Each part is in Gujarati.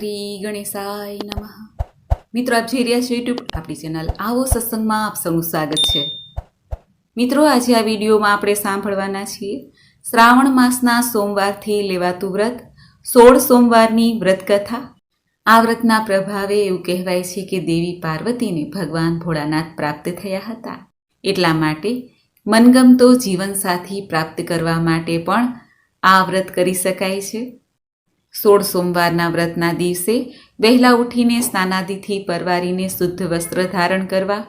શ્રી ગણેશાય નમઃ. મિત્રો, આપ જોઈ રહ્યા છો યુટ્યુબ આપણી ચેનલ આવો સત્સંગમાં આપ સૌનું સ્વાગત છે. મિત્રો, આજે આ વિડીયોમાં આપણે સાંભળવાના છીએ શ્રાવણ માસના સોમવારથી લેવાતું વ્રત 16 સોમવારની વ્રત કથા. આ વ્રતના પ્રભાવે એવું કહેવાય છે કે દેવી પાર્વતીને ભગવાન ભોળાનાથ પ્રાપ્ત થયા હતા. એટલા માટે મનગમતો જીવનસાથી પ્રાપ્ત કરવા માટે પણ આ વ્રત કરી શકાય છે. 16 સોમવારના વ્રતના દિવસે વહેલા ઉઠીને સ્નાનાદિથી પરવારીને શુદ્ધ વસ્ત્ર ધારણ કરવા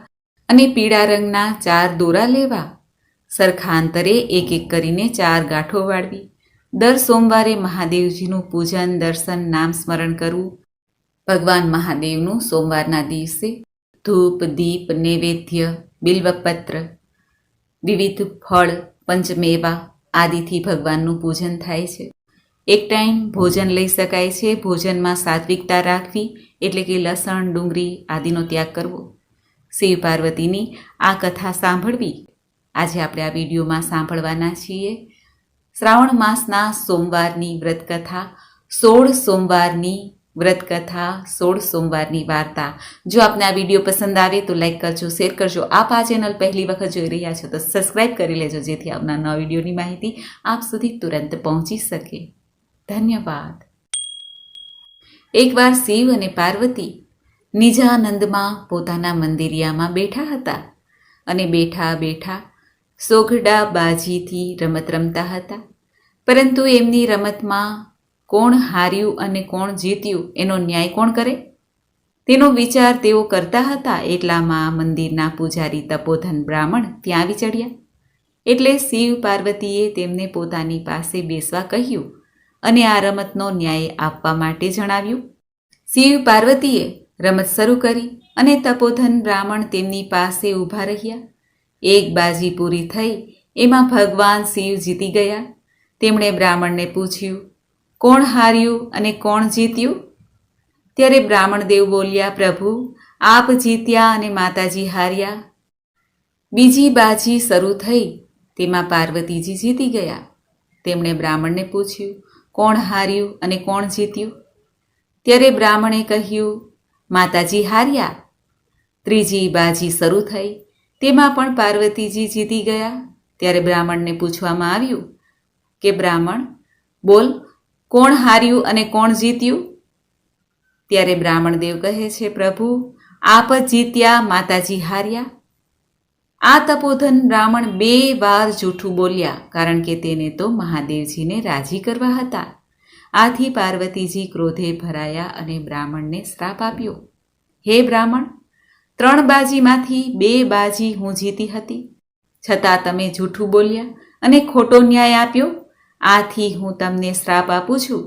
અને પીળા રંગના 4 દોરા લેવા. સરખા અંતરે એક એક કરીને 4 ગાંઠો વાળવી. દર સોમવારે મહાદેવજીનું પૂજન, દર્શન, નામ સ્મરણ કરવું. ભગવાન મહાદેવનું સોમવારના દિવસે ધૂપ, દીપ, નૈવેદ્ય, બિલ્વપત્ર, વિવિધ ફળ, પંચમેવા આદિથી ભગવાનનું પૂજન થાય છે. એક ટાઈમ ભોજન લઈ શકાય છે. ભોજનમાં સાત્વિકતા રાખવી, એટલે કે લસણ, ડુંગળી આદિનો ત્યાગ કરવો. શિવ પાર્વતીની આ કથા સાંભળવી આજે આપણે આ વિડીયોમાં સાંભળવાના છીએ. શ્રાવણ માસના સોમવારની વ્રતકથા, 16 સોમવારની વ્રતકથા, 16 સોમવારની વાર્તા. જો આપને આ વિડીયો પસંદ આવે તો લાઈક કરજો, શેર કરજો. આપ આ ચેનલ પહેલી વખત જોઈ રહ્યા છો તો સબસ્ક્રાઈબ કરી લેજો, જેથી આવનાર નવા વિડીયોની માહિતી આપ સુધી તુરંત પહોંચી શકે. ધન્યવાદ. એકવાર શિવ અને પાર્વતી નિજાનંદમાં પોતાના મંદિરિયામાં બેઠા હતા અને બેઠા બેઠા સોઘડા બાજીથી રમત રમતા હતા. પરંતુ એમની રમતમાં કોણ હાર્યું અને કોણ જીત્યું એનો ન્યાય કોણ કરે તેનો વિચાર તેઓ કરતા હતા. એટલામાં મંદિરના પૂજારી તપોધન બ્રાહ્મણ ત્યાં આવી ચડ્યા. એટલે શિવ પાર્વતીએ તેમને પોતાની પાસે બેસવા કહ્યું અને આ રમતનો ન્યાય આપવા માટે જણાવ્યું. શિવ પાર્વતીએ રમત શરૂ કરી અને તપોધન બ્રાહ્મણ તેમની પાસે ઊભા રહ્યા. એક બાજી પૂરી થઈ એમાં ભગવાન શિવ જીતી ગયા. તેમણે બ્રાહ્મણને પૂછ્યું, કોણ હાર્યું અને કોણ જીત્યું? ત્યારે બ્રાહ્મણ દેવ બોલ્યા, પ્રભુ, આપ જીત્યા અને માતાજી હાર્યા. બીજી બાજી શરૂ થઈ તેમાં પાર્વતીજી જીતી ગયા. તેમણે બ્રાહ્મણને પૂછ્યું, કોણ હાર્યું અને કોણ જીત્યું? ત્યારે બ્રાહ્મણે કહ્યું, માતાજી હાર્યા. ત્રીજી બાજી શરૂ થઈ તેમાં પણ પાર્વતીજી જીતી ગયા. ત્યારે બ્રાહ્મણને પૂછવામાં આવ્યું કે બ્રાહ્મણ બોલ, કોણ હાર્યું અને કોણ જીત્યું? ત્યારે બ્રાહ્મણ દેવ કહે છે, પ્રભુ, આપ જ જીત્યા, માતાજી હાર્યા. આ તપોધન બ્રાહ્મણ 2 વાર જૂઠું બોલ્યા, કારણ કે તેને તો મહાદેવજીને રાજી કરવા હતા. આથી પાર્વતીજી ક્રોધે ભરાયા અને બ્રાહ્મણને શ્રાપ આપ્યો, હે બ્રાહ્મણ, 3 બાજીમાંથી 2 બાજી હું જીતી હતી, છતાં તમે જૂઠું બોલ્યા અને ખોટો ન્યાય આપ્યો. આથી હું તમને શ્રાપ આપું છું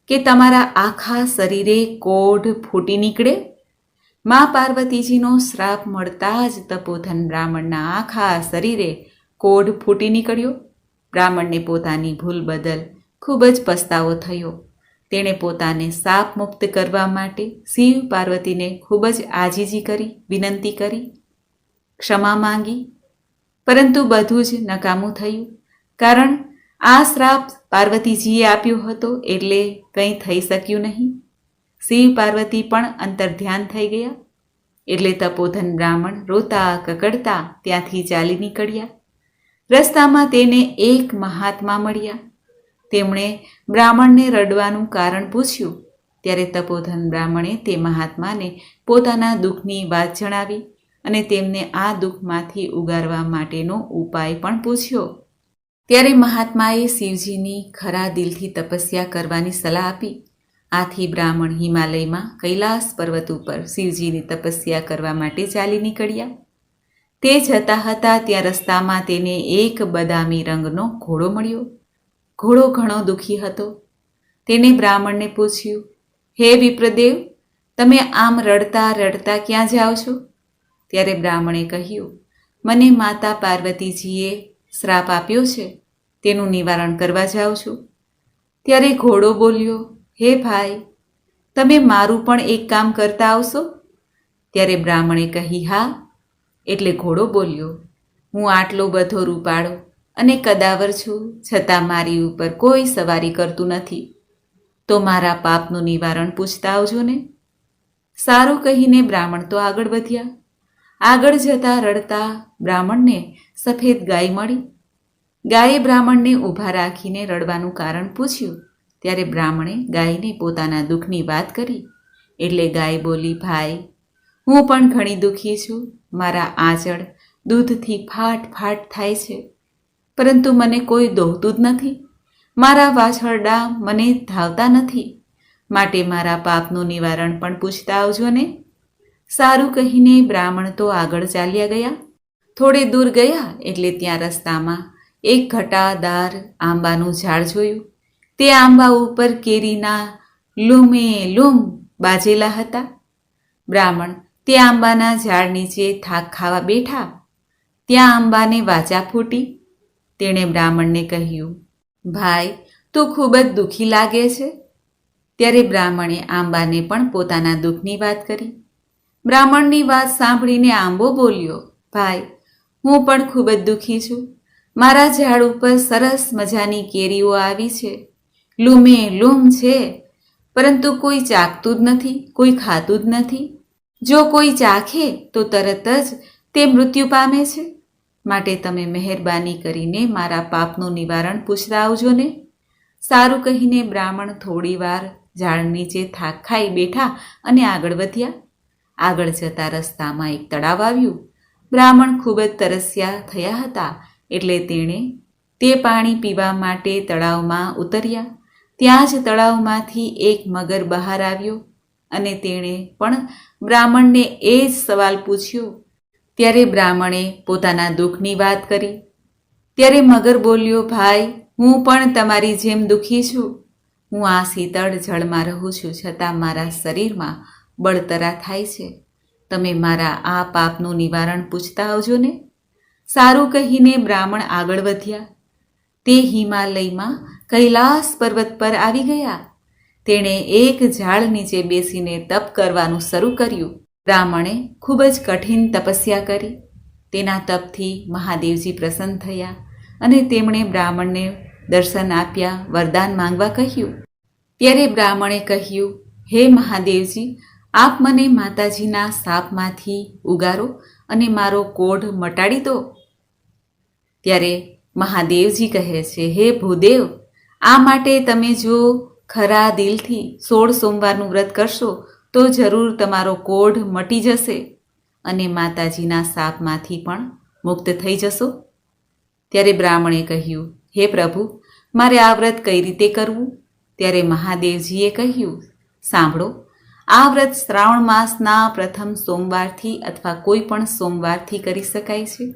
કે તમારા આખા શરીરે કોઢ ફૂટી નીકળે. મા પાર્વતીજીનો શ્રાપ મળતા જ તપોધન બ્રાહ્મણના આખા શરીરે કોઢ ફૂટી નીકળ્યો. બ્રાહ્મણને પોતાની ભૂલ બદલ ખૂબ જ પસ્તાવો થયો. તેણે પોતાને શાપ મુક્ત કરવા માટે શિવ પાર્વતીને ખૂબ જ આજીજી કરી, વિનંતી કરી, ક્ષમા માંગી. પરંતુ બધું જ નકામું થયું, કારણ આ શ્રાપ પાર્વતીજીએ આપ્યો હતો એટલે કંઈ થઈ શક્યું નહીં. શિવ પાર્વતી પણ અંતર્ધ્યાન થઈ ગયા. એટલે તપોધન બ્રાહ્મણ રોતા કકડતા ત્યાંથી ચાલી નીકળ્યા. રસ્તામાં તેને એક મહાત્મા મળ્યા. તેમણે બ્રાહ્મણને રડવાનું કારણ પૂછ્યું. ત્યારે તપોધન બ્રાહ્મણે તે મહાત્માને પોતાના દુઃખની વાત જણાવી અને તેમને આ દુઃખમાંથી ઉગારવા માટેનો ઉપાય પણ પૂછ્યો. ત્યારે મહાત્માએ શિવજીની ખરા દિલથી તપસ્યા કરવાની સલાહ આપી. આથી બ્રાહ્મણ હિમાલયમાં કૈલાસ પર્વત ઉપર શિવજીની તપસ્યા કરવા માટે ચાલી નીકળ્યા. તે જતા હતા ત્યાં રસ્તામાં તેને એક બદામી રંગનો ઘોડો મળ્યો. ઘોડો ઘણો દુઃખી હતો. તેને બ્રાહ્મણને પૂછ્યું, હે વિપ્રદેવ, તમે આમ રડતા રડતા ક્યાં જાઓ છો? ત્યારે બ્રાહ્મણે કહ્યું, મને માતા પાર્વતીજીએ શ્રાપ આપ્યો છે, તેનું નિવારણ કરવા જાઉં છું. ત્યારે ઘોડો બોલ્યો, હે ભાઈ, તમે મારું પણ એક કામ કરતા આવશો? ત્યારે બ્રાહ્મણે કહી, હા. એટલે ઘોડો બોલ્યો, હું આટલો બધો રૂપાળો અને કદાવર છું, છતાં મારી ઉપર કોઈ સવારી કરતું નથી. તો મારા પાપનું નિવારણ પૂછતા આવજો ને. સારું કહીને બ્રાહ્મણ તો આગળ વધ્યા. આગળ જતા રડતા બ્રાહ્મણને સફેદ ગાય મળી. ગાયે બ્રાહ્મણને ઊભા રાખીને રડવાનું કારણ પૂછ્યું. ત્યારે બ્રાહ્મણે ગાયને પોતાના દુઃખની વાત કરી. એટલે ગાય બોલી, ભાઈ, હું પણ ઘણી દુઃખી છું. મારા આંચળ દૂધથી ફાટ ફાટ થાય છે, પરંતુ મને કોઈ દોહતું જ નથી. મારા વાછરડા મને ધાવતા નથી, માટે મારા પાપનું નિવારણ પણ પૂછતા આવજો ને. સારું કહીને બ્રાહ્મણ તો આગળ ચાલ્યા ગયા. થોડે દૂર ગયા એટલે ત્યાં રસ્તામાં એક ઘટાદાર આંબાનું ઝાડ જોયું. તે આંબા ઉપર કેરીના લૂમે લૂમ બાજેલા હતા. બ્રાહ્મણ તે આંબાના ઝાડ નીચે થાક ખાવા બેઠા. ત્યાં આંબાને વાચા ફૂટી. તેણે બ્રાહ્મણને કહ્યું, ભાઈ, તું ખૂબ જ દુઃખી લાગે છે. ત્યારે બ્રાહ્મણે આંબાને પણ પોતાના દુઃખની વાત કરી. બ્રાહ્મણની વાત સાંભળીને આંબો બોલ્યો, ભાઈ, હું પણ ખૂબ જ દુઃખી છું. મારા ઝાડ ઉપર સરસ મજાની કેરીઓ આવી છે, લૂમે લૂમ છે, પરંતુ કોઈ ચાખતું જ નથી, કોઈ ખાતું જ નથી. જો કોઈ ચાખે તો તરત જ તે મૃત્યુ પામે છે. માટે તમે મહેરબાની કરીને મારા પાપનું નિવારણ પૂછતા આવજો ને. સારું કહીને બ્રાહ્મણ થોડી વાર ઝાડ નીચે થાક ખાઈ બેઠા અને આગળ વધ્યા. આગળ જતા રસ્તામાં એક તળાવ આવ્યું. બ્રાહ્મણ ખૂબ જ તરસ્યા થયા હતા, એટલે તેણે તે પાણી પીવા માટે તળાવમાં ઉતર્યા. ત્યાં જ તળાવમાંથી એક મગર બહાર આવ્યો અને તેણે પણ બ્રાહ્મણને એ જ સવાલ પૂછ્યો. ત્યારે બ્રાહ્મણે પોતાના દુઃખની વાત કરી. ત્યારે મગર બોલ્યો, ભાઈ, હું પણ તમારી જેમ દુઃખી છું. હું આ શીતળ જળમાં રહું છું, છતાં મારા શરીરમાં બળતરા થાય છે. તમે મારા આ પાપનું નિવારણ પૂછતા આવજો ને. સારું કહીને બ્રાહ્મણ આગળ વધ્યા. તે હિમાલયમાં કૈલાસ પર્વત પર આવી ગયા. તેણે એક ઝાડ નીચે બેસીને તપ કરવાનું શરૂ કર્યું. બ્રાહ્મણે ખૂબ જ કઠિન તપસ્યા કરી. તેના તપથી મહાદેવજી પ્રસન્ન થયા અને તેમણે બ્રાહ્મણને દર્શન આપ્યા, વરદાન માંગવા કહ્યું. ત્યારે બ્રાહ્મણે કહ્યું, હે મહાદેવજી, આપ મને માતાજીના શાપમાંથી ઉગારો અને મારો કોઢ મટાડી દો. ત્યારે મહાદેવજી કહે છે, હે ભૂદેવ, આ માટે તમે જો ખરા દિલથી 16 સોમવારનું વ્રત કરશો તો જરૂર તમારો કોઢ મટી જશે અને માતાજીના શાપમાંથી પણ મુક્ત થઈ જશો. ત્યારે બ્રાહ્મણે કહ્યું, હે પ્રભુ, મારે આ વ્રત કઈ રીતે કરવું? ત્યારે મહાદેવજીએ કહ્યું, સાંભળો, આ વ્રત શ્રાવણ માસના પ્રથમ સોમવારથી અથવા કોઈ પણ સોમવારથી કરી શકાય છે.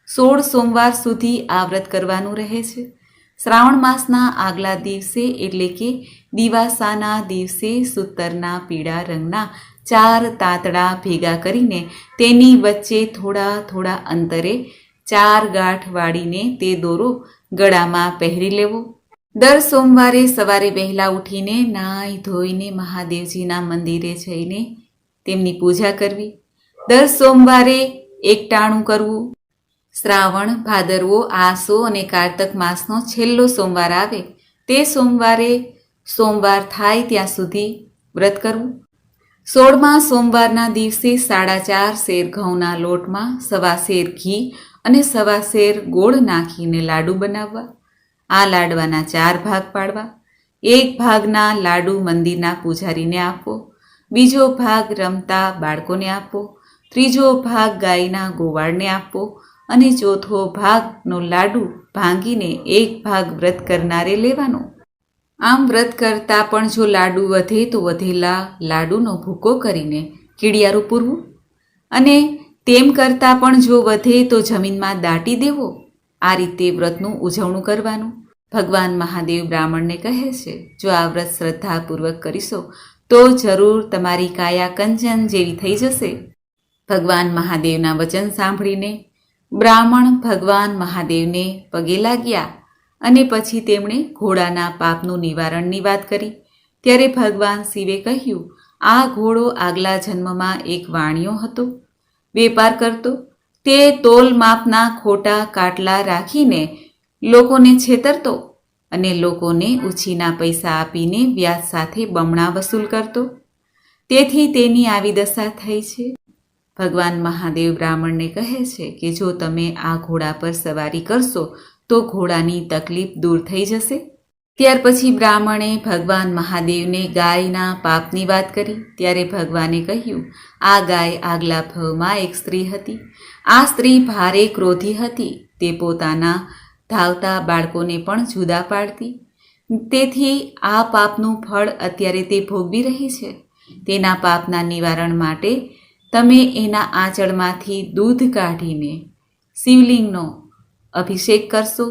16 સોમવાર સુધી આ વ્રત કરવાનું રહે છે. શ્રાવણ માસના આગલા દિવસે એટલે કે દિવાસાના દિવસે સૂતરના પીળા રંગના 4 તાતડા ભેગા કરીને તેની વચ્ચે થોડા થોડા અંતરે 4 ગાંઠ વાળીને તે દોરો ગળામાં પહેરી લેવો. દર સોમવારે સવારે વહેલા ઉઠીને નાહી ધોઈને મહાદેવજીના મંદિરે જઈને તેમની પૂજા કરવી. દર સોમવારે એકટાણું કરવું. શ્રાવણ, ભાદરવો, આસો અને કારતક માસનો છેલ્લો સોમવાર આવે તે સોમવારે સોમવાર થાય ત્યાં સુધી વ્રત કરવું. 16મા સોમવારના દિવસે 4.5 શેર ઘઉંના લોટમાં 1.25 શેર ઘી અને 1.25 શેર ગોળ નાખીને લાડુ બનાવવા. આ લાડવાના 4 ભાગ પાડવા. એક ભાગના લાડુ મંદિરના પૂજારીને આપવો, બીજો ભાગ રમતા બાળકોને આપવો, ત્રીજો ભાગ ગાયના ગોવાળને આપવો અને ચોથો ભાગનો લાડુ ભાંગીને એક ભાગ વ્રત કરનારે લેવાનો. આમ વ્રત કરતા પણ જો લાડુ વધે તો વધેલા લાડુનો ભૂકો કરીને કીડિયારું પૂરવું અને તેમ કરતાં પણ જો વધે તો જમીનમાં દાટી દેવો. આ રીતે વ્રતનું ઉજવણું કરવાનું. ભગવાન મહાદેવ બ્રાહ્મણને કહે છે, જો આ વ્રત શ્રદ્ધાપૂર્વક કરીશો તો જરૂર તમારી કાયા કંચન જેવી થઈ જશે. ભગવાન મહાદેવના વચન સાંભળીને બ્રાહ્મણ ભગવાન મહાદેવને પગે લાગ્યા અને પછી તેમણે ઘોડાના પાપનું નિવારણની વાત કરી. ત્યારે ભગવાન શિવે કહ્યું, આ ઘોડો આગલા જન્મમાં એક વાણિયો હતો, વેપાર કરતો. તે તોલ માપના ખોટા કાટલા રાખીને લોકોને છેતરતો. અને લોકોને ઉછીના પૈસા આપીને વ્યાજ સાથે બમણા વસૂલ કરતો. તેથી તેની આવી દશા થઈ છે. ભગવાન મહાદેવ બ્રાહ્મણને કહે છે કે જો તમે આ ઘોડા પર સવારી કરશો તો ઘોડાની તકલીફ દૂર થઈ જશે. ત્યાર પછી બ્રાહ્મણે ભગવાન મહાદેવને ગાયના પાપની વાત કરી. ત્યારે ભગવાને કહ્યું, આ ગાય આગલા ભવમાં એક સ્ત્રી હતી. આ સ્ત્રી ભારે ક્રોધી હતી. તે પોતાના ધાવતા બાળકોને પણ જુદા પાડતી. તેથી આ પાપનું ફળ અત્યારે તે ભોગવી રહી છે. તેના પાપના નિવારણ માટે તમે એના આંચળમાંથી દૂધ કાઢીને શિવલિંગનો અભિષેક કરશો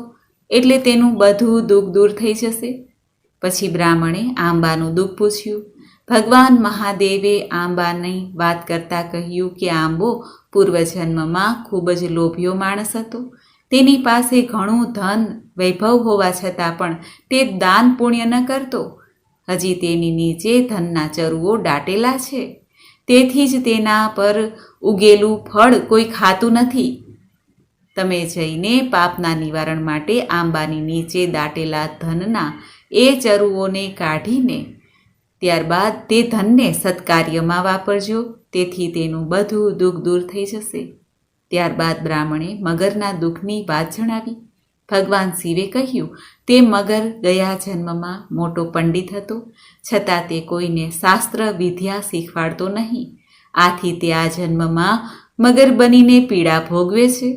એટલે તેનું બધું દુઃખ દૂર થઈ જશે. પછી બ્રાહ્મણે આંબાનું દુઃખ પૂછ્યું. ભગવાન મહાદેવે આંબાની વાત કરતાં કહ્યું કે આંબો પૂર્વજન્મમાં ખૂબ જ લોભિયો માણસ હતો. તેની પાસે ઘણું ધન વૈભવ હોવા છતાં પણ તે દાન પુણ્ય ન કરતો. હજી તેની નીચે ધનના ચરુઓ દાટેલા છે. તેથી જ તેના પર ઉગેલું ફળ કોઈ ખાતું નથી. તમે જઈને પાપના નિવારણ માટે આંબાની નીચે દાટેલા ધનના એ ચરુઓને કાઢીને ત્યારબાદ તે ધનને સત્કાર્યમાં વાપરજો. તેથી તેનું બધું દુઃખ દૂર થઈ જશે. ત્યારબાદ બ્રાહ્મણે મગરના દુઃખની વાત જણાવી. ભગવાન શિવે કહ્યું, તે મગર ગયા જન્મમાં મોટો પંડિત હતો, છતાં તે કોઈને શાસ્ત્ર વિદ્યા શીખવાડતો નહીં. આથી તે આ જન્મમાં મગર બનીને પીડા ભોગવે છે.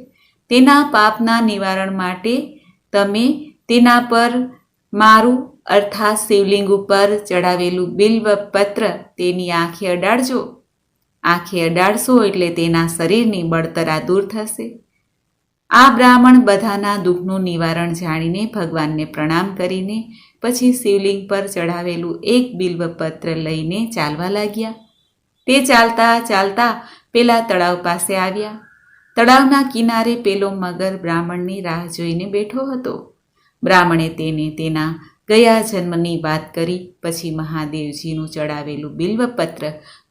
તેના પાપના નિવારણ માટે તમે તેના પર મારું અર્થાત શિવલિંગ ઉપર ચડાવેલું બિલ્વ પત્ર તેની આંખે અડાડજો. આંખે અડાડશો એટલે તેના શરીરની બળતરા દૂર થશે. આ બ્રાહ્મણ બધાના દુઃખનું નિવારણ જાણીને ભગવાનને પ્રણામ કરીને પછી શિવલિંગ પર ચડાવેલું એક બિલ્વપત્ર લઈને ચાલવા લાગ્યા. તે ચાલતા ચાલતા પેલા તળાવ પાસે આવ્યા. તળાવના કિનારે પેલો મગર બ્રાહ્મણની રાહ જોઈને બેઠો હતો. બ્રાહ્મણે તેને તેના ગયા જન્મની વાત કરી. પછી મહાદેવજીનું ચડાવેલું બિલ્વપત્ર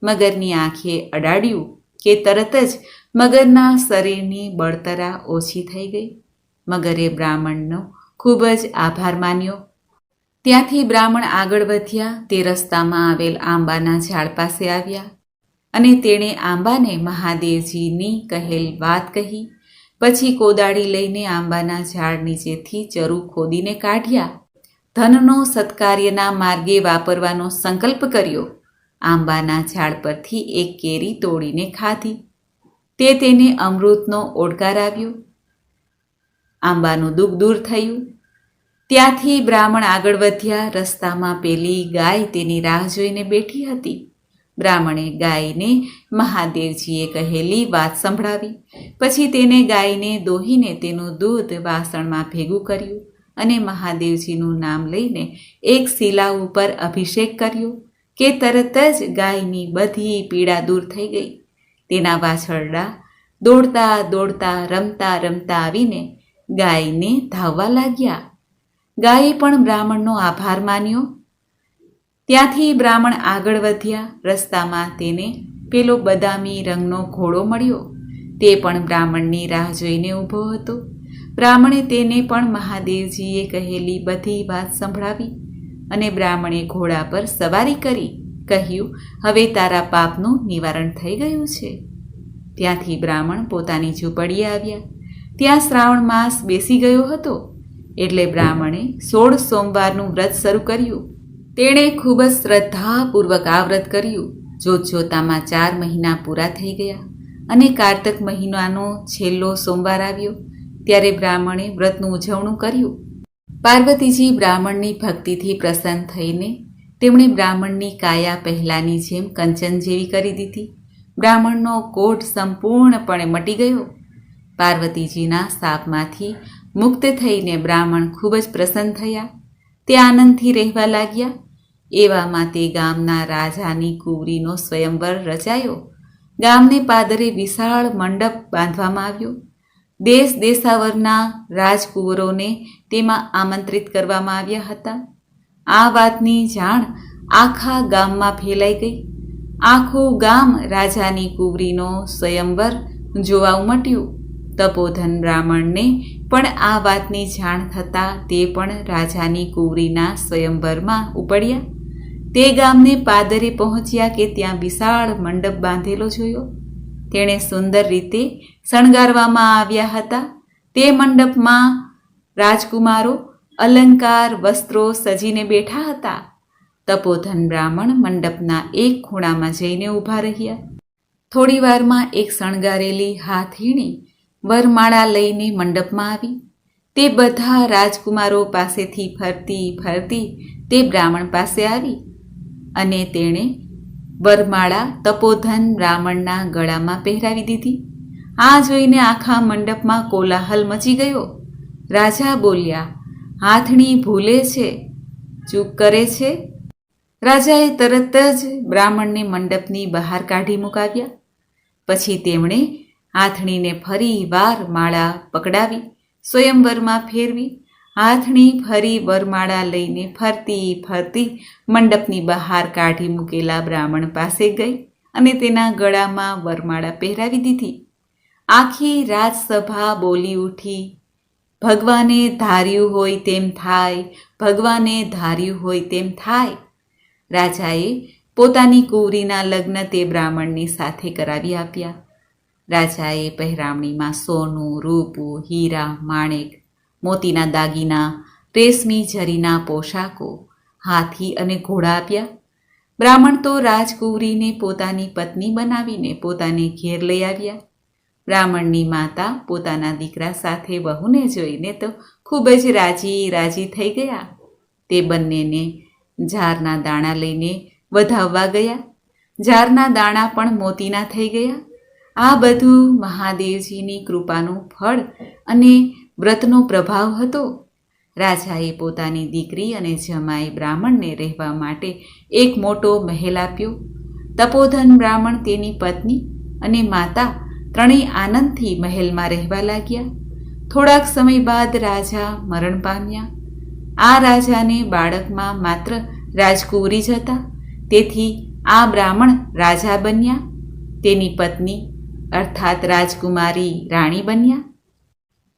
મગરની આંખે અડાડ્યું કે તરત જ મગરના શરીરની બળતરા ઓછી થઈ ગઈ. મગરે બ્રાહ્મણનો ખૂબ જ આભાર માન્યો. ત્યાંથી બ્રાહ્મણ આગળ વધ્યા. તે રસ્તામાં આવેલ આંબાના ઝાડ પાસે આવ્યા અને તેણે આંબાને મહાદેવજીની કહેલ વાત કહી. પછી કોદાળી લઈને આંબાના ઝાડ નીચેથી ચરુ ખોદીને કાઢ્યા. ધનનો સત્કાર્યના માર્ગે વાપરવાનો સંકલ્પ કર્યો. આંબાના ઝાડ પરથી એક કેરી તોડીને ખાધી. તે તેને અમૃતનો ઓડકાર આવ્યો. આંબાનું દુઃખ દૂર થયું. ત્યાંથી બ્રાહ્મણ આગળ વધ્યા. રસ્તામાં પેલી ગાય તેની રાહ જોઈને બેઠી હતી. બ્રાહ્મણે ગાયને મહાદેવજીએ કહેલી વાત સંભળાવી. પછી તેને ગાયને દોહીને તેનું દૂધ વાસણમાં ભેગું કર્યું અને મહાદેવજીનું નામ લઈને એક શિલા ઉપર અભિષેક કર્યો કે તરત જ ગાયની બધી પીડા દૂર થઈ ગઈ. તેના વાછરડા દોડતા દોડતા રમતા રમતા આવીને ગાયને ધાવવા લાગ્યા. ગાયે પણ બ્રાહ્મણનો આભાર માન્યો. ત્યાંથી બ્રાહ્મણ આગળ વધ્યા. રસ્તામાં તેને પેલો બદામી રંગનો ઘોડો મળ્યો. તે પણ બ્રાહ્મણની રાહ જોઈને ઊભો હતો. બ્રાહ્મણે તેને પણ મહાદેવજીએ કહેલી બધી વાત સંભળાવી અને બ્રાહ્મણે ઘોડા પર સવારી કરી કહ્યું, હવે તારા પાપનું નિવારણ થઈ ગયું છે. ત્યાંથી બ્રાહ્મણ પોતાની ઝૂંપડીએ આવ્યા. ત્યાં શ્રાવણ માસ બેસી ગયો હતો એટલે બ્રાહ્મણે 16 સોમવારનું વ્રત શરૂ કર્યું. તેણે ખૂબ જ શ્રદ્ધાપૂર્વક આ વ્રત કર્યું. જોતજોતામાં 4 મહિના પૂરા થઈ ગયા અને કારતક મહિનાનો છેલ્લો સોમવાર આવ્યો. ત્યારે બ્રાહ્મણે વ્રતનું ઉજવણું કર્યું. પાર્વતીજી બ્રાહ્મણની ભક્તિથી પ્રસન્ન થઈને તેમણે બ્રાહ્મણની કાયા પહેલાંની જેમ કંચન જેવી કરી દીધી. બ્રાહ્મણનો કોઢ સંપૂર્ણપણે મટી ગયો. પાર્વતીજીના શાપમાંથી મુક્ત થઈને બ્રાહ્મણ ખૂબ જ પ્રસન્ન થયા. તે આનંદથી રહેવા લાગ્યા. એવામાં તે ગામના રાજાની કુંવરીનો સ્વયંવર રચાયો. ગામને પાદરે વિશાળ મંડપ બાંધવામાં આવ્યો. દેશ દેશાવરના રાજકુંવરોને તેમાં આમંત્રિત કરવામાં આવ્યા હતા. આ વાતની જાણ આખા ગામમાં ફેલાઈ ગઈ. આખું ગામ રાજાની કુંવરીનો સ્વયંવર જોવા ઉમટ્યું. તપોધન બ્રાહ્મણને પણ આ વાતની જાણ થતાં તે પણ રાજાની કુંવરીના સ્વયંવરમાં ઉપડ્યા. તે ગામને પાદરે પહોંચ્યા કે ત્યાં વિશાળ મંડપ બાંધેલો જોયો. તેણે સુંદર રીતે શણગારવામાં આવ્યા હતા. તે મંડપમાં રાજકુમારો અલંકાર વસ્ત્રો સજીને બેઠા હતા. તપોધન બ્રાહ્મણ મંડપના એક ખૂણામાં જઈને ઊભા રહ્યા. થોડી વારમાં એક શણગારેલી હાથીણી વરમાળા લઈને મંડપમાં આવી. તે બધા રાજકુમારો પાસેથી ફરતી ફરતી તે બ્રાહ્મણ પાસે આવી અને તેણે વરમાળા તપોધન બ્રાહ્મણના ગળામાં પહેરાવી દીધી. આ જોઈને આખા મંડપમાં કોલાહલ મચી ગયો. રાજા બોલ્યા, હાથણી ભૂલે છે, ચૂપ કરે છે. રાજાએ તરત જ બ્રાહ્મણને મંડપની બહાર કાઢી મુકાવ્યા. પછી તેમણે હાથણીને ફરી વાર માળા પકડાવી સ્વયંવરમાં ફેરવી. હાથણી ફરી વરમાળા લઈને ફરતી ફરતી મંડપની બહાર કાઢી મૂકેલા બ્રાહ્મણ પાસે ગઈ અને તેના ગળામાં વરમાળા પહેરાવી દીધી. આખી રાજસભા બોલી ઉઠી, ભગવાને ધાર્યું હોય તેમ થાય, ભગવાને ધાર્યું હોય તેમ થાય. રાજાએ પોતાની કુંવરીના લગ્ન તે બ્રાહ્મણની સાથે કરાવી આપ્યા. રાજાએ પહેરામણીમાં સોનું, રૂપું, હીરા, માણેક, મોતીના દાગીના, રેશમી જરીના પોશાકો, હાથી અને ઘોડા આપ્યા. બ્રાહ્મણ તો રાજકુંવરીને પોતાની પત્ની બનાવીને પોતાને ઘેર લઈ આવ્યા. બ્રાહ્મણની માતા પોતાના દીકરા સાથે વહુને જોઈને તો ખૂબ જ રાજી થઈ ગયા. તે બંનેને ઝારના દાણા લઈને વધાવવા ગયા. ઝારના દાણા પણ મોતીના થઈ ગયા. આ બધું મહાદેવજીની કૃપાનું ફળ અને વ્રતનો પ્રભાવ હતો. રાજાએ પોતાની દીકરી અને જમાઈ બ્રાહ્મણને રહેવા માટે એક મોટો મહેલ આપ્યો. તપોધન બ્રાહ્મણ, તેની પત્ની અને માતા ત્રણેય આનંદથી મહેલમાં રહેવા લાગ્યા. થોડાક સમય બાદ રાજા મરણ પામ્યા. આ રાજાને બાળકમાં માત્ર રાજકુંવરી જ હતા. તેથી આ બ્રાહ્મણ રાજા બન્યા. તેની પત્ની અર્થાત રાજકુમારી રાણી બન્યા.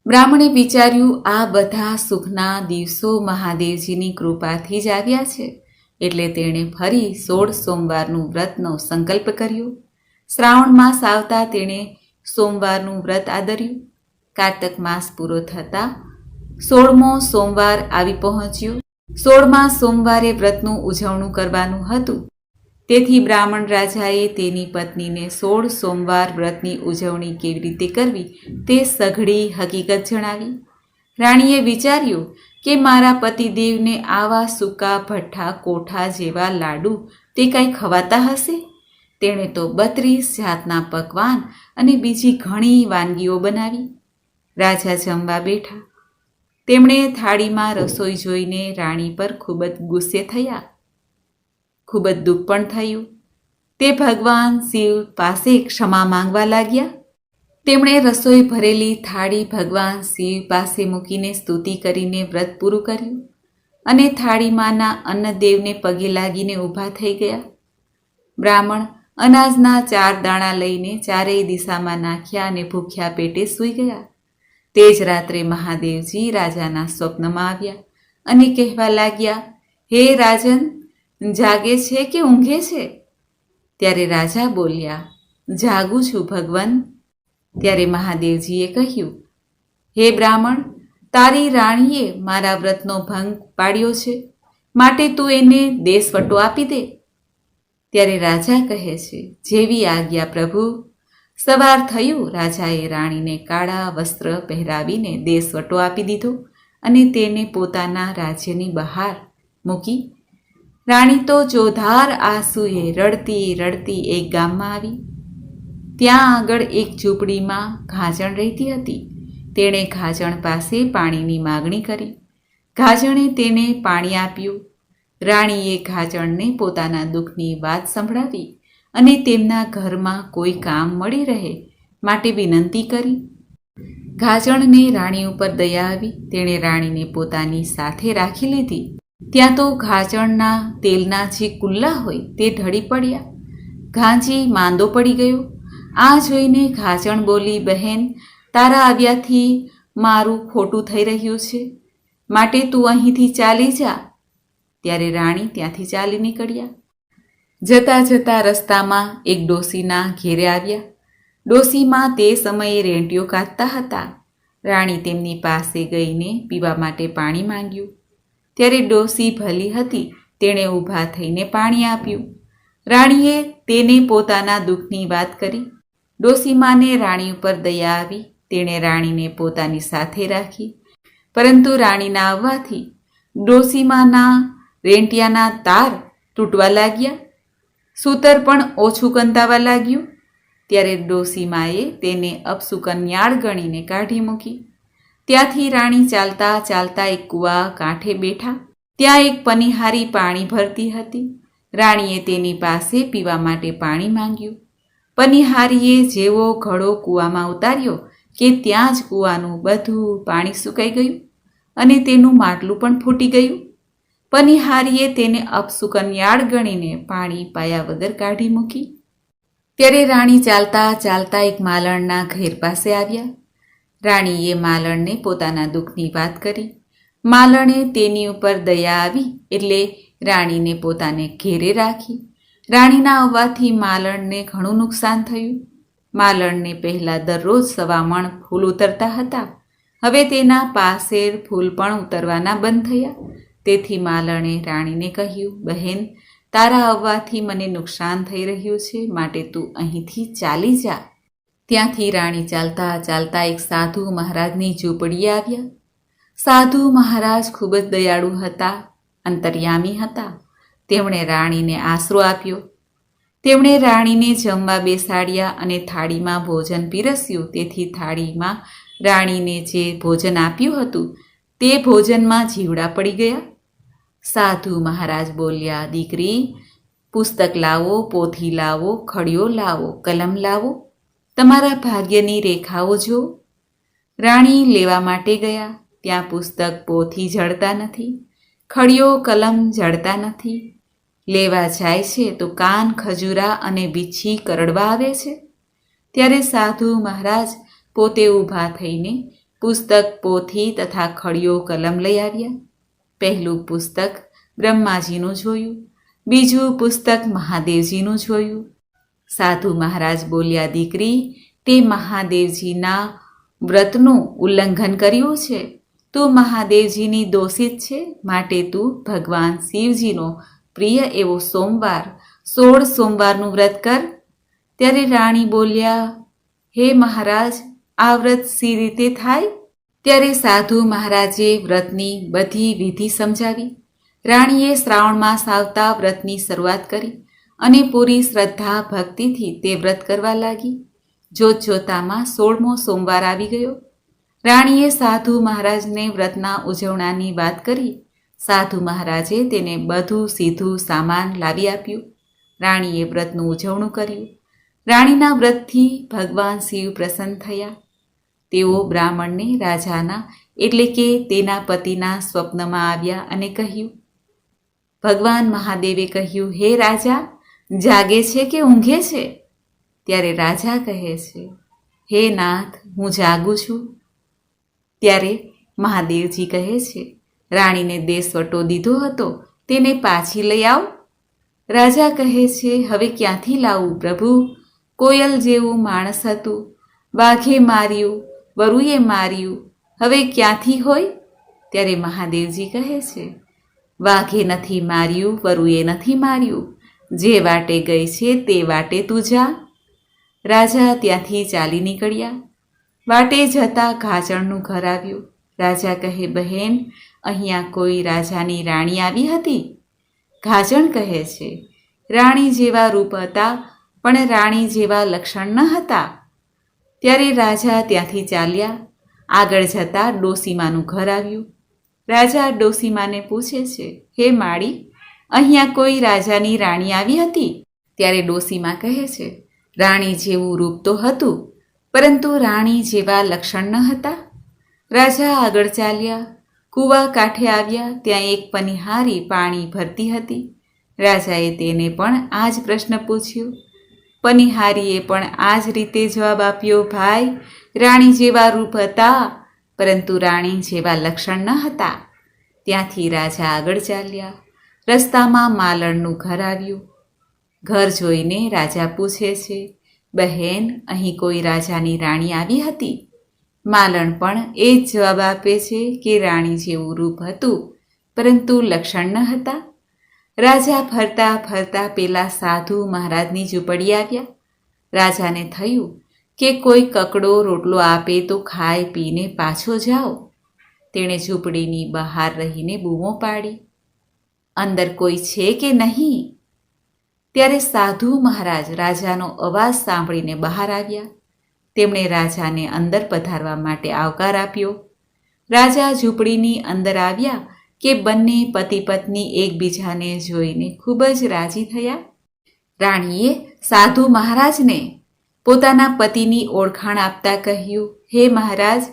બ્રાહ્મણે વિચાર્યું, આ બધા સુખના દિવસો મહાદેવજીની કૃપાથી જ આવ્યા છે. એટલે તેણે ફરી 16 સોમવારનું વ્રતનો સંકલ્પ કર્યો. શ્રાવણ માસ આવતા તેણે સોમવારનું વ્રત આદર્યું. કારતક માસ પૂરો થતાં 16મો સોમવાર આવી પહોંચ્યો. 16મા સોમવારે વ્રતનું ઉજવણું કરવાનું હતું. તેથી બ્રાહ્મણ રાજાએ તેની પત્નીને 16 સોમવાર વ્રતની ઉજવણી કેવી રીતે કરવી તે સઘળી હકીકત જણાવી. રાણીએ વિચાર્યું કે મારા પતિદેવને આવા સૂકા ભઠ્ઠા કોઠા જેવા લાડુ તે કાંઈ ખવાતા હશે. તેણે તો 32 જાતના પકવાન અને બીજી ઘણી વાનગીઓ બનાવી. રાજા જમવા બેઠા. તેમણે થાળીમાં રસોઈ જોઈને રાણી પર ખૂબ જ ગુસ્સે થયા. ખૂબ જ દુઃખ પણ થયું. તે ભગવાન શિવ પાસે ક્ષમા માંગવા લાગ્યા. તેમણે રસોઈ ભરેલી થાળી ભગવાન શિવ પાસે મૂકીને સ્તુતિ કરીને વ્રત પૂરું કર્યું અને થાળીમાંના અન્નદેવને પગે લાગીને ઊભા થઈ ગયા. બ્રાહ્મણ અનાજના 4 દાણા લઈને ચારેય દિશામાં નાખ્યા અને ભૂખ્યા પેટે સૂઈ ગયા. તે જ રાત્રે મહાદેવજી રાજાના સ્વપ્નમાં આવ્યા અને કહેવા લાગ્યા, હે રાજન, જાગે છે કે ઊંઘે છે? ત્યારે રાજા બોલ્યા, જાગું છું ભગવાન. ત્યારે મહાદેવજીએ કહ્યું, હે બ્રાહ્મણ, તારી રાણીએ મારા વ્રતનો ભંગ પાડ્યો છે, માટે તું એને દેશવટો આપી દે. ત્યારે રાજા કહે છે, જેવી આજ્ઞા પ્રભુ. સવાર થયું. રાજાએ રાણીને કાળા વસ્ત્ર પહેરાવીને દેશવટો આપી દીધો અને તેને પોતાના રાજ્યની બહાર મૂકી. રાણી તો ચોધાર આંસુએ રડતી રડતી એક ગામમાં આવી. ત્યાં આગળ એક ઝૂંપડીમાં ઘાજણ રહેતી હતી. તેણે ઘાજણ પાસે પાણીની માગણી કરી. ઘાજણે તેને પાણી આપ્યું. રાણીએ ઘાજણને પોતાના દુઃખની વાત સંભળાવી અને તેમના ઘરમાં કોઈ કામ મળી રહે માટે વિનંતી કરી. ઘાજણને રાણી ઉપર દયા આવી. તેણે રાણીને પોતાની સાથે રાખી લીધી. ત્યાં તો ઘાજણના તેલના જે કુલ્લા હોય તે ઢળી પડ્યા. ઘાંચી માંદો પડી ગયો. આ જોઈને ઘાજણ બોલી, બહેન, તારા આવ્યાથી મારું ખોટું થઈ રહ્યું છે, માટે તું અહીંથી ચાલી જા. ત્યારે રાણી ત્યાંથી ચાલી નીકળ્યા. જતાં જતાં રસ્તામાં એક ડોશીના ઘેરે આવ્યા. ડોશીમાં તે સમયે રેંટિયો કાઢતા હતા. રાણી તેમની પાસે ગઈને પીવા માટે પાણી માંગ્યું. ત્યારે ડોશી ભલી હતી, તેણે ઊભા થઈને પાણી આપ્યું. રાણીએ તેને પોતાના દુઃખની વાત કરી. ડોશીમાને રાણી ઉપર દયા આવી. તેણે રાણીને પોતાની સાથે રાખી. પરંતુ રાણીના આવવાથી ડોશીમાના રેંટિયાના તાર તૂટવા લાગ્યા. સૂતર પણ ઓછું કંતાવા લાગ્યું. ત્યારે ડોશીમાએ તેને અપશુકન્યાળ ગણીને કાઢી મૂકી. ત્યાંથી રાણી ચાલતા ચાલતા એક કૂવા કાંઠે બેઠા. ત્યાં એક પનીહારી પાણી ભરતી હતી. રાણીએ તેની પાસે પીવા માટે પાણી માંગ્યું. પનીહારીએ જેવો ઘડો કૂવામાં ઉતાર્યો કે ત્યાં જ કૂવાનું બધું પાણી સુકાઈ ગયું અને તેનું માટલું પણ ફૂટી ગયું. પનીહારીએ તેને અપશુકન્યાળ ગણીને પાણી પાયા વગર કાઢી મૂકી. ત્યારે રાણી ચાલતા ચાલતા એક માલણના ઘેર પાસે આવ્યા. રાણીએ માલણને પોતાના દુઃખની વાત કરી. માલણે તેની ઉપર દયા આવી એટલે રાણીને પોતાને ઘેરે રાખી. રાણીના આવવાથી માલણને ઘણું નુકસાન થયું. માલણને પહેલાં દરરોજ 1.25 મણ ફૂલ ઉતરતા હતા. હવે તેના પાસે ફૂલ પણ ઉતરવાના બંધ થયા. તેથી માલણે રાણીને કહ્યું, બહેન, તારા આવવાથી મને નુકસાન થઈ રહ્યું છે, માટે તું અહીંથી ચાલી જા. ત્યાંથી રાણી ચાલતા ચાલતા એક સાધુ મહારાજની ઝૂંપડીએ આવ્યા. સાધુ મહારાજ ખૂબ જ દયાળુ હતા, અંતર્યામી હતા. તેમણે રાણીને આશરો આપ્યો. તેમણે રાણીને જમવા બેસાડ્યા અને થાળીમાં ભોજન પીરસ્યું. તેથી થાળીમાં રાણીને જે ભોજન આપ્યું હતું તે ભોજનમાં જીવડા પડી ગયા. સાધુ મહારાજ બોલ્યા, દીકરી, પુસ્તક લાવો, પોથી લાવો, ખડિયો લાવો, કલમ લાવો, તમારા ભાગ્યની રેખાઓ જો. રાણી લેવા માટે ગયા. ત્યાં પુસ્તક પોથી જડતા નથી, ખડિયો કલમ જડતા નથી. લેવા જાય છે તો કાન ખજૂરા અને વીછી કરડવા આવે છે. ત્યારે સાધુ મહારાજ પોતે ઊભા થઈને પુસ્તક પોથી તથા ખડિયો કલમ લઈ આવ્યા. પહેલું પુસ્તક બ્રહ્માજીનું જોયું, બીજું પુસ્તક મહાદેવજીનું જોયું. સાધુ મહારાજ બોલ્યા, દીકરી, તે મહાદેવજીના વ્રતનું ઉલ્લંઘન કર્યું છે. તું મહાદેવજીની દોષિત છે, માટે તું ભગવાન શિવજીનો પ્રિય એવો સોમવાર 16 સોમવારનું વ્રત કર. ત્યારે રાણી બોલ્યા, હે મહારાજ, આ વ્રત સી રીતે થાય? ત્યારે સાધુ મહારાજે વ્રતની બધી વિધિ સમજાવી. રાણીએ શ્રાવણ માસ આવતા વ્રતની શરૂઆત કરી અને પૂરી શ્રદ્ધા ભક્તિથી તે વ્રત કરવા લાગી. જોત જોતામાં 16મો સોમવાર આવી ગયો. રાણીએ સાધુ મહારાજને વ્રતના ઉજવણાની વાત કરી. સાધુ મહારાજે તેને બધું સીધું સામાન લાવી આપ્યું. રાણીએ વ્રતનું ઉજવણું કર્યું. રાણીના વ્રતથી ભગવાન શિવ પ્રસન્ન થયા. તેઓ બ્રાહ્મણને રાજાના એટલે કે તેના પતિના સ્વપ્નમાં આવ્યા અને કહ્યું, ભગવાન મહાદેવે કહ્યું, હે રાજા, જાગે છે કે ઊંઘે છે? ત્યારે રાજા કહે છે, હે નાથ, હું જાગું છું. ત્યારે મહાદેવજી કહે છે, રાણીને દેશવટો દીધો હતો તેને પાછી લઈ આવ. રાજા કહે છે, હવે ક્યાંથી લાવું પ્રભુ? કોયલ જેવું માણસ હતું, વાઘે માર્યું, વરુએ માર્યું, હવે ક્યાંથી હોય? ત્યારે મહાદેવજી કહે છે, વાઘે નથી માર્યું, વરુએ નથી માર્યું, જે વાટે ગઈ છે તે વાટે તું જા. રાજા ત્યાંથી ચાલી નીકળ્યા. વાટે જતાં ઘાસણનું ઘર આવ્યું. રાજા કહે, બહેન, અહીંયા કોઈ રાજાની રાણી આવી હતી? ઘાસણ કહે છે, રાણી જેવા રૂપ હતા, પણ રાણી જેવા લક્ષણ ન હતા. ત્યારે રાજા ત્યાંથી ચાલ્યા. આગળ જતાં ડોશીમાનું ઘર આવ્યું. રાજા ડોશીમાને પૂછે છે, હે માળી, અહીંયા કોઈ રાજાની રાણી આવી હતી? ત્યારે ડોશીમા કહે છે, રાણી જેવું રૂપ તો હતું, પરંતુ રાણી જેવા લક્ષણ ન હતા. રાજા આગળ ચાલ્યા. કૂવા કાંઠે આવ્યા. ત્યાં એક પનીહારી પાણી ભરતી હતી. રાજાએ તેને પણ આ જ પ્રશ્ન પૂછ્યો. પનીહારીએ પણ આ જ રીતે જવાબ આપ્યો, ભાઈ, રાણી જેવા રૂપ હતા, પરંતુ રાણી જેવા લક્ષણ ન હતા. ત્યાંથી રાજા આગળ ચાલ્યા. રસ્તામાં માલણનું ઘર આવ્યું. ઘર જોઈને રાજા પૂછે છે, બહેન, અહીં કોઈ રાજાની રાણી આવી હતી? માલણ પણ એ જ જવાબ આપે છે કે રાણી જેવું રૂપ હતું, પરંતુ લક્ષણ ન હતા. રાજા ફરતા ફરતા પેલા સાધુ મહારાજની ઝૂંપડી આવ્યા. રાજાને થયું કે કોઈ કકડો રોટલો આપે તો ખાઈ પીને પાછો જાઓ. તેણે ઝૂંપડીની બહાર રહીને બૂમો પાડી, અંદર કોઈ છે કે નહીં? ત્યારે સાધુ મહારાજ રાજાનો અવાજ સાંભળીને બહાર આવ્યા. તેમણે રાજાને અંદર પધારવા માટે આવકાર આપ્યો. રાજા ઝૂંપડીની અંદર આવ્યા કે બંને પતિ પત્ની એકબીજાને જોઈને ખૂબ જ રાજી થયા. રાણીએ સાધુ મહારાજને પોતાના પતિની ઓળખાણ આપતા કહ્યું, હે મહારાજ,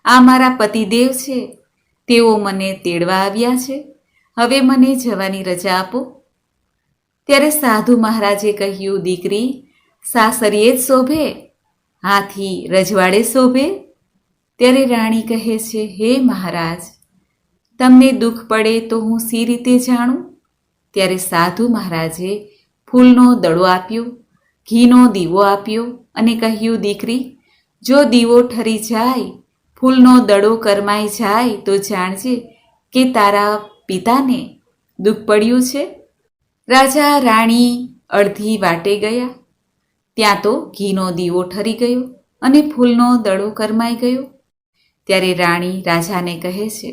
આ મારા પતિદેવ છે. તેઓ મને તેડવા આવ્યા છે. હવે મને જવાની રજા આપો. ત્યારે સાધુ મહારાજે કહ્યું, દીકરી, સાસરીએ જ શોભે, હાથી રજવાડે શોભે. ત્યારે રાણી કહે છે, હે મહારાજ, તમને દુઃખ પડે તો હું સી રીતે જાણું? ત્યારે સાધુ મહારાજે ફૂલનો દડો આપ્યો, ઘીનો દીવો આપ્યો અને કહ્યું, દીકરી, જો દીવો ઠરી જાય, ફૂલનો દડો કરમાઈ જાય તો જાણજે કે તારા પિતાને દુઃખ પડ્યું છે. રાજા રાણી અડધી વાટે ગયા. ત્યાં તો ઘીનો દીવો ઠરી ગયો અને ફૂલનો દડો કરમાઈ ગયો. ત્યારે રાણી રાજાને કહે છે,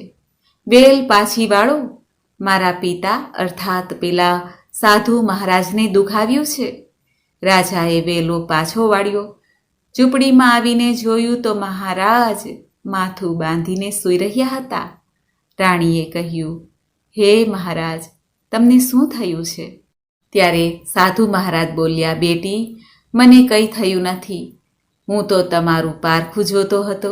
વેલ પાછી વાળો. મારા પિતા અર્થાત પેલા સાધુ મહારાજને દુઃખ આવ્યું છે. રાજાએ વેલો પાછો વાળ્યો. ઝૂંપડીમાં આવીને જોયું તો મહારાજ માથું બાંધીને સૂઈ રહ્યા હતા. રાણીએ કહ્યું, હે મહારાજ, તમને શું થયું છે? ત્યારે સાધુ મહારાજ બોલ્યા, બેટી, મને કંઈ થયું નથી. હું તો તમારું પારખું જોતો હતો.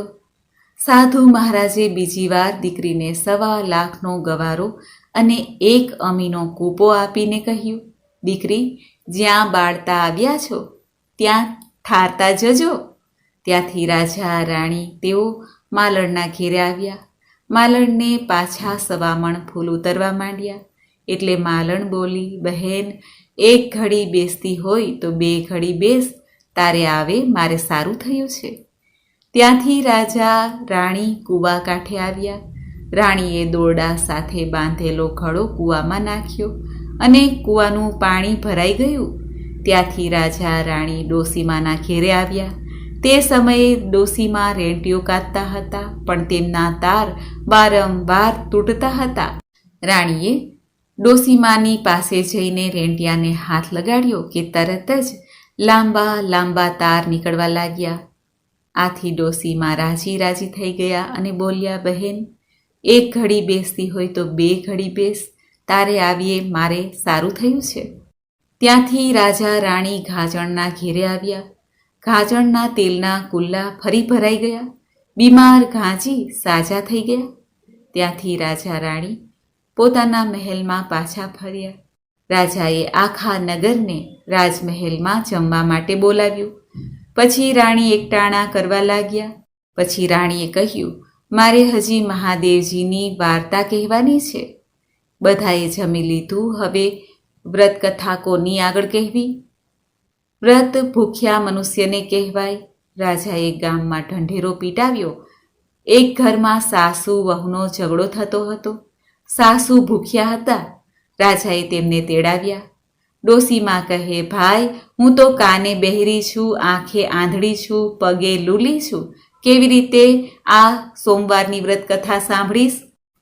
સાધુ મહારાજે બીજી વાર દીકરીને 1.25 લાખનો ગવારો અને 1 અમીનો કૂપો આપીને કહ્યું, દીકરી, જ્યાં બાળતા આવ્યા છો ત્યાં ઠારતા જજો. ત્યાંથી રાજા રાણી તેઓ માલણના ઘેરે આવ્યા. માલણને પાછા 1.25 મણ ફૂલ ઉતરવા માંડ્યા. એટલે માલણ બોલી, બહેન, 1 ઘડી બેસતી હોય તો 2 ઘડી બેસ, તારે આવે મારે સારું થયું છે. ત્યાંથી રાજા રાણી કૂવા કાંઠે આવ્યા. રાણીએ દોરડા સાથે બાંધેલો ઘડો કૂવામાં નાખ્યો અને કૂવાનું પાણી ભરાઈ ગયું. ત્યાંથી રાજા રાણી ડોસીમાના ઘેરે આવ્યા. તે સમયે ડોસીમા રેંટિયો કાતતા હતા, પણ તેમના તાર વારંવાર તૂટતા હતા. રાણીએ ડોસીમાની પાસે જઈને રેંટિયાને હાથ લગાડ્યો કે તરત જ લાંબા લાંબા તાર નીકળવા લાગ્યા. આથી ડોસીમા રાજી રાજી થઈ ગયા અને બોલ્યા, બહેન, 1 ઘડી બેસતી હોય તો 2 ઘડી બેસ, તારે આવીએ મારે સારું થયું છે. ત્યાંથી રાજા રાણી ઘાજણના ઘેરે આવ્યા. ઘાજણના તેલના કુલ્લા ફરી ભરાઈ ગયા. બીમાર ઘાંચી સાજા થઈ ગયા. ત્યાંથી રાજા રાણી પોતાના મહેલમાં પાછા ફર્યા. રાજાએ આખા નગરને રાજમહેલમાં જમવા માટે બોલાવ્યું. પછી રાણી એકટાણા કરવા લાગ્યા. પછી રાણીએ કહ્યું, મારે હજી મહાદેવજીની વાર્તા કહેવાની છે. બધાએ જમી લીધું. હવે વ્રતકથા કોની આગળ કહેવી? વ્રત ભૂખ્યા મનુષ્યને કહેવાય. રાજાએ ગામમાં ઢંઢેરો પીટાવ્યો. એક ઘરમાં સાસુ વહુનો ઝઘડો થતો હતો. સાસુ ભૂખ્યા હતા. રાજાએ તેમને તેડાવ્યા. ડોસીમાં કહે, ભાઈ, હું તો કાને બહેરી છું, આંખે આંધળી છું, પગે લૂલી છું, કેવી રીતે આ સોમવારની વ્રતકથા સાંભળીશ?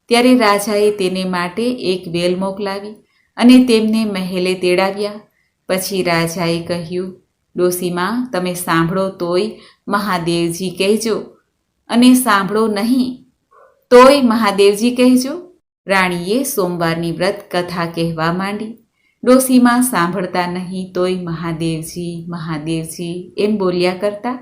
ત્યારે રાજાએ તેને માટે એક વેલ મોકલાવી અને તેમને મહેલે તેડાવ્યા. પછી રાજાએ કહ્યું, ડોસીમાં, તમે સાંભળો તોય મહાદેવજી કહેજો અને સાંભળો નહીં તોય મહાદેવજી કહેજો. રાણીએ સોમવારની વ્રત કથા કહેવા માંડી. ડોસીમાં સાંભળતા નહીં તોય મહાદેવજી મહાદેવજી એમ બોલ્યા કરતા.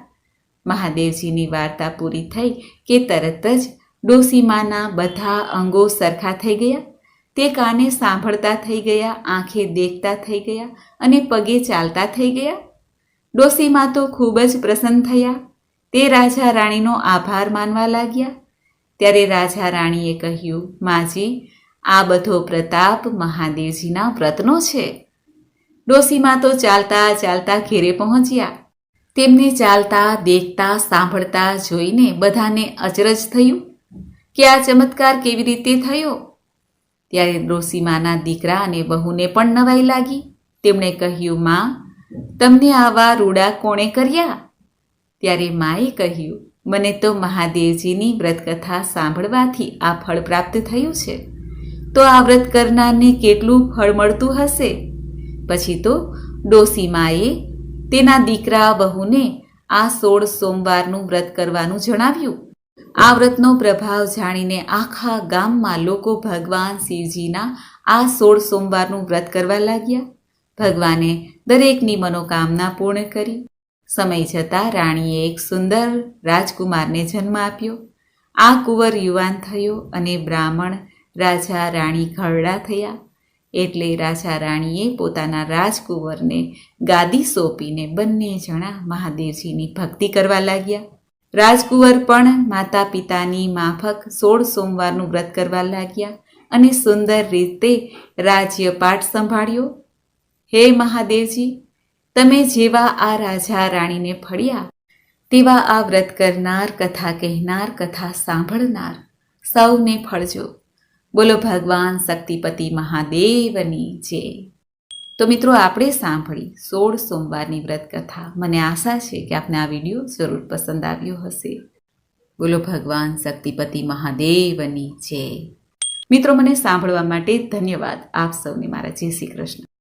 મહાદેવજીની વાર્તા પૂરી થઈ કે તરત જ ડોસીમાના બધા અંગો સરખા થઈ ગયા. તે કાને સાંભળતા થઈ ગયા, આંખે દેખતા થઈ ગયા અને પગે ચાલતા થઈ ગયા. ડોસીમા તો ખૂબ જ પ્રસન્ન થયા. તે રાજા રાણીનો આભાર માનવા લાગ્યા. ત્યારે રાજા રાણીએ કહ્યું, માજી, આ બધો પ્રતાપ મહાદેવજીના વ્રતનો છે. ડોસીમાં તો ચાલતા ચાલતા ઘેરે પહોંચ્યા. તેમને ચાલતા, દેખતા, સાંભળતા જોઈને બધાને અચરજ થયું કે આ ચમત્કાર કેવી રીતે થયો. ત્યારે ડોસીમાના દીકરા અને વહુને પણ નવાઈ લાગી. તેમણે કહ્યું, માં, તમને આવા રૂડા કોણે કર્યા? ત્યારે માએ કહ્યું, મને તો મહાદેવજીની વ્રતકથા સાંભળવાથી આ ફળ પ્રાપ્ત થયું છે. તો આ વ્રત કરનારને કેટલું ફળ મળતું હશે. પછી તો ડોસીમાએ તેના દીકરા વહુને આ 16 સોમવારનું વ્રત કરવાનું જણાવ્યું. આ વ્રતનો પ્રભાવ જાણીને આખા ગામમાં લોકો ભગવાન શિવજીના આ 16 સોમવારનું વ્રત કરવા લાગ્યા. ભગવાને દરેકની મનોકામના પૂર્ણ કરી. સમય જતાં રાણીએ એક સુંદર રાજકુમારને જન્મ આપ્યો. આ કુંવર યુવાન થયો અને બ્રાહ્મણ રાજા રાણી ઘરડા થયા. એટલે રાજા રાણીએ પોતાના રાજકુંવરને ગાદી સોંપીને બંને જણા મહાદેવજીની ભક્તિ કરવા લાગ્યા. રાજકુંવર પણ માતા પિતાની માફક 16 સોમવારનું વ્રત કરવા લાગ્યા અને સુંદર રીતે રાજ્યપાટ સંભાળ્યો. હે મહાદેવજી, તમે જેવા આ રાજા રાણીને ફળ્યા, તેવા આ વ્રત કરનાર, કથા કહેનાર, કથા સાંભળનાર સૌને ફળજો. બોલો ભગવાન શક્તિપતિ મહાદેવની જય. તો મિત્રો, આપણે સાંભળી 16 સોમવારની વ્રત કથા. મને આશા છે કે આપને આ વિડીયો જરૂર પસંદ આવ્યો હશે. બોલો ભગવાન શક્તિપતિ મહાદેવની જય. મિત્રો, મને સાંભળવા માટે ધન્યવાદ. આપ સૌને મારા જય શ્રી કૃષ્ણ.